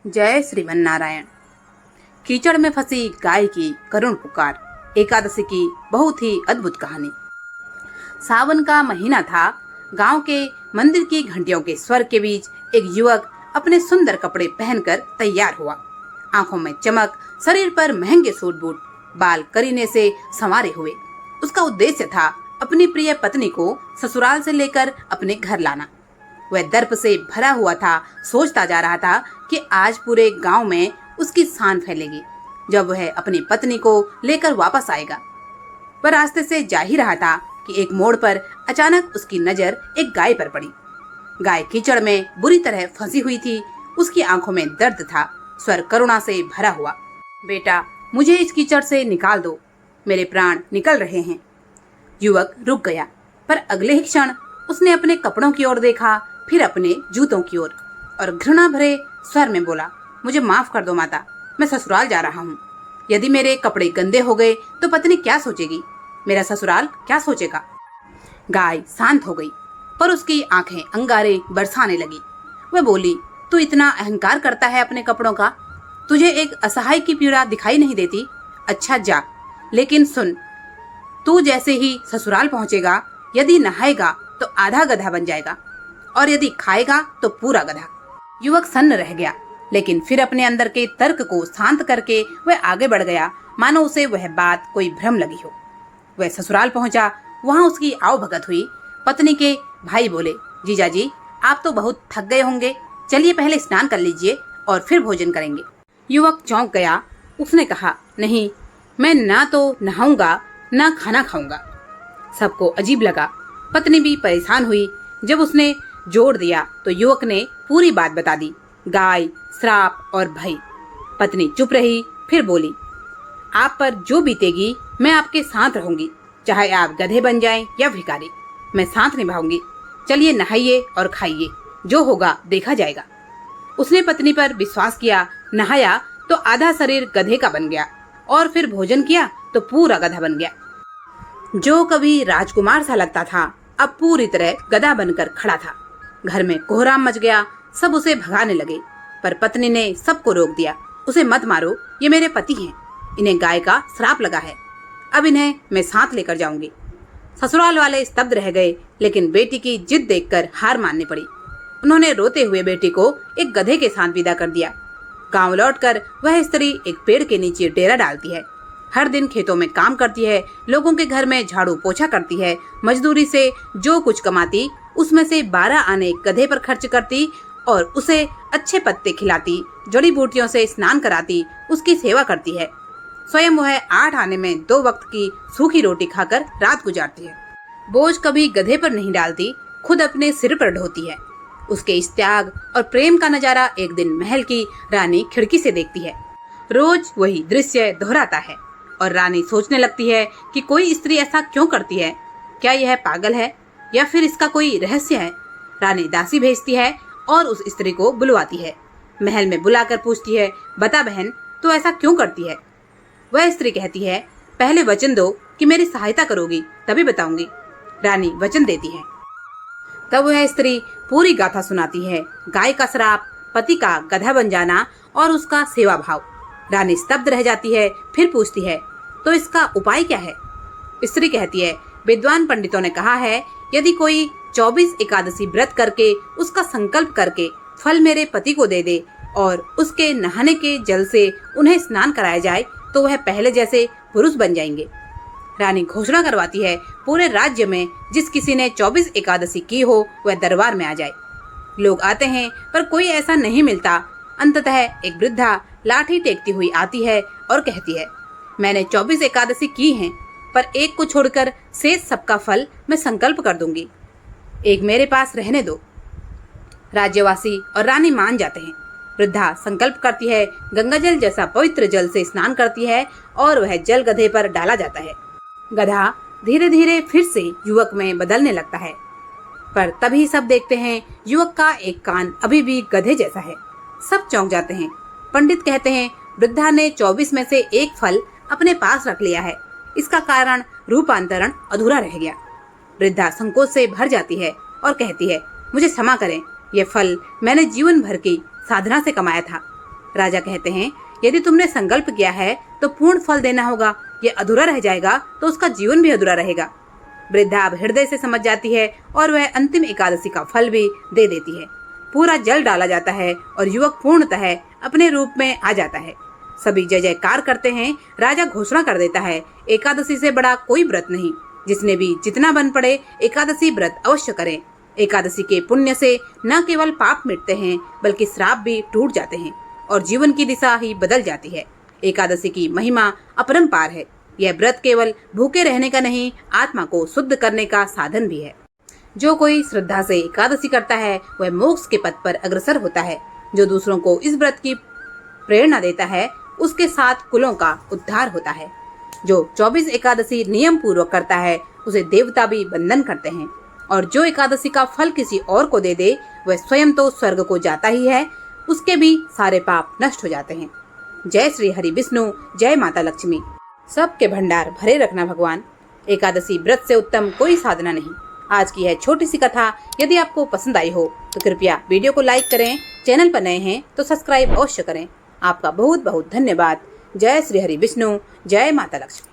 जय श्रीमन नारायण। कीचड़ में फंसी गाय की करुण पुकार, एकादशी की बहुत ही अद्भुत कहानी। सावन का महीना था। गांव के मंदिर की घंटियों के स्वर के बीच एक युवक अपने सुंदर कपड़े पहनकर तैयार हुआ। आंखों में चमक, शरीर पर महंगे सूट बूट, बाल करीने से संवारे हुए। उसका उद्देश्य था अपनी प्रिय पत्नी को ससुराल से लेकर अपने घर लाना। वह दर्प से भरा हुआ था, सोचता जा रहा था कि आज पूरे गांव में उसकी शान फैलेगी जब वह अपनी पत्नी को लेकर वापस आएगा। वह रास्ते से जा ही रहा था कि एक मोड़ पर अचानक उसकी नजर एक गाय पर पड़ी। गाय कीचड़ में बुरी तरह फंसी हुई थी। उसकी आंखों में दर्द था, स्वर करुणा से भरा हुआ। बेटा, मुझे इस कीचड़ से निकाल दो, मेरे प्राण निकल रहे हैं। युवक रुक गया, पर अगले ही क्षण उसने अपने कपड़ों की ओर देखा, फिर अपने जूतों की ओर, और घृणा भरे स्वर में बोला, मुझे माफ कर दो माता, मैं ससुराल जा रहा हूँ। यदि मेरे कपड़े गंदे हो गए तो पत्नी क्या सोचेगी, मेरा ससुराल क्या सोचेगा। गाय शांत हो गई, पर उसकी आंखें अंगारे बरसाने लगी। वह बोली, तू इतना अहंकार करता है अपने कपड़ों का, तुझे एक असहाय की पीड़ा दिखाई नहीं देती। अच्छा जा, लेकिन सुन, तू जैसे ही ससुराल पहुंचेगा, यदि नहाएगा तो आधा गधा बन जाएगा, और यदि खाएगा तो पूरा गधा। युवक सन्न रह गया, लेकिन फिर अपने अंदर के तर्क को शांत करके वह आगे बढ़ गया, मानो उसे वह बात कोई भ्रम लगी हो। वह ससुराल पहुंचा। वहां उसकी आवभगत हुई। पत्नी के भाई बोले, जीजा जी, आप तो बहुत थक गए होंगे, चलिए पहले स्नान कर लीजिए और फिर भोजन करेंगे। युवक चौंक गया। उसने कहा, नहीं, मैं ना तो नहाऊंगा ना खाना खाऊंगा। सबको अजीब लगा। पत्नी भी परेशान हुई। जब उसने जोड़ दिया तो युवक ने पूरी बात बता दी, गाय, श्राप और भय। पत्नी चुप रही, फिर बोली, आप पर जो बीतेगी मैं आपके साथ रहूंगी, चाहे आप गधे बन जाएं या भिखारी, मैं साथ निभाऊंगी। चलिए नहाइए और खाइए, जो होगा देखा जाएगा। उसने पत्नी पर विश्वास किया। नहाया तो आधा शरीर गधे का बन गया, और फिर भोजन किया तो पूरा गधा बन गया। जो कभी राजकुमार सा लगता था, अब पूरी तरह गधा बनकर खड़ा था। घर में कोहराम मच गया। सब उसे भगाने लगे, पर पत्नी ने सबको रोक दिया। उसे मत मारो, ये मेरे पति हैं, इन्हें गाय का श्राप लगा है, अब इन्हें मैं साथ लेकर जाऊंगी। ससुराल वाले स्तब्ध रह गए, लेकिन बेटी की जिद देखकर हार माननी पड़ी। उन्होंने रोते हुए बेटी को एक गधे के साथ विदा कर दिया। गांव लौटकर वह स्त्री एक पेड़ के नीचे डेरा डालती है। हर दिन खेतों में काम करती है, लोगों के घर में झाड़ू पोछा करती है। मजदूरी से जो कुछ कमाती, उसमें से 12 आने गधे पर खर्च करती और उसे अच्छे पत्ते खिलाती, जड़ी बूटियों से स्नान कराती, उसकी सेवा करती है। स्वयं वह 8 आने में 2 वक्त की सूखी रोटी खाकर रात गुजारती है। बोझ कभी गधे पर नहीं डालती, खुद अपने सिर पर ढोती है। उसके इस त्याग और प्रेम का नजारा एक दिन महल की रानी खिड़की से देखती है। रोज वही दृश्य दोहराता है और रानी सोचने लगती है कि कोई स्त्री ऐसा क्यों करती है। क्या यह पागल है या फिर इसका कोई रहस्य है। रानी दासी भेजती है और उस स्त्री को बुलवाती है। महल में बुलाकर पूछती है, बता बहन, तो ऐसा क्यों करती है। वह स्त्री कहती है, पहले वचन दो कि मेरी सहायता करोगी, तभी बताऊंगी। रानी वचन देती है। तब वह स्त्री पूरी गाथा सुनाती है, गाय का श्राप, पति का गधा बन जाना और उसका सेवा भाव। रानी स्तब्ध रह जाती है, फिर पूछती है, तो इसका उपाय क्या है। स्त्री कहती है, विद्वान पंडितों ने कहा है, यदि कोई 24 एकादशी व्रत करके उसका संकल्प करके फल मेरे पति को दे दे और उसके नहाने के जल से उन्हें स्नान कराया जाए तो वह पहले जैसे पुरुष बन जाएंगे। रानी घोषणा करवाती है, पूरे राज्य में जिस किसी ने 24 एकादशी की हो वह दरबार में आ जाए। लोग आते हैं, पर कोई ऐसा नहीं मिलता। अंततः एक वृद्धा लाठी टेकती हुई आती है और कहती है, मैंने 24 एकादशी की हैं, पर एक को छोड़कर शेष सबका फल मैं संकल्प कर दूंगी, एक मेरे पास रहने दो। राज्यवासी और रानी मान जाते हैं। वृद्धा संकल्प करती है, गंगाजल जैसा पवित्र जल से स्नान करती है और वह जल गधे पर डाला जाता है। गधा धीरे धीरे फिर से युवक में बदलने लगता है, पर तभी सब देखते हैं युवक का एक कान अभी भी गधे जैसा है। सब चौंक जाते हैं। पंडित कहते हैं, वृद्धा ने 24 में से एक फल अपने पास रख लिया है, इसका कारण रूपांतरण अधूरा रह गया। वृद्धा संकोच से भर जाती है और कहती है, मुझे क्षमा करें, यह फल मैंने जीवन भर की साधना से कमाया था। राजा कहते हैं, यदि तुमने संकल्प किया है तो पूर्ण फल देना होगा। ये अधूरा रह जाएगा तो उसका जीवन भी अधूरा रहेगा। वृद्धा अब हृदय से समझ जाती है और वह अंतिम एकादशी का फल भी दे देती है। पूरा जल डाला जाता है और युवक पूर्णतः अपने रूप में आ जाता है। सभी जय जयकार करते हैं। राजा घोषणा कर देता है, एकादशी से बड़ा कोई व्रत नहीं। जिसने भी जितना बन पड़े एकादशी व्रत अवश्य करें। एकादशी के पुण्य से न केवल पाप मिटते हैं बल्कि श्राप भी टूट जाते हैं और जीवन की दिशा ही बदल जाती है। एकादशी की महिमा अपरंपार है। यह व्रत केवल भूखे रहने का नहीं, आत्मा को शुद्ध करने का साधन भी है। जो कोई श्रद्धा से एकादशी करता है वह मोक्ष के पथ पर अग्रसर होता है। जो दूसरों को इस व्रत की प्रेरणा देता है उसके 7 कुलों का उद्धार होता है। जो 24 एकादशी नियम पूर्वक करता है उसे देवता भी वंदन करते हैं और जो एकादशी का फल किसी और को दे दे वह स्वयं तो स्वर्ग को जाता ही है, उसके भी सारे पाप नष्ट हो जाते हैं। जय श्री हरि विष्णु, जय माता लक्ष्मी। सबके भंडार भरे रखना भगवान। एकादशी व्रत से उत्तम कोई साधना नहीं। आज की यह छोटी सी कथा यदि आपको पसंद आई हो तो कृपया वीडियो को लाइक करें। चैनल पर नए हैं तो सब्सक्राइब अवश्य करें। आपका बहुत बहुत धन्यवाद। जय श्री हरि विष्णु, जय माता लक्ष्मी।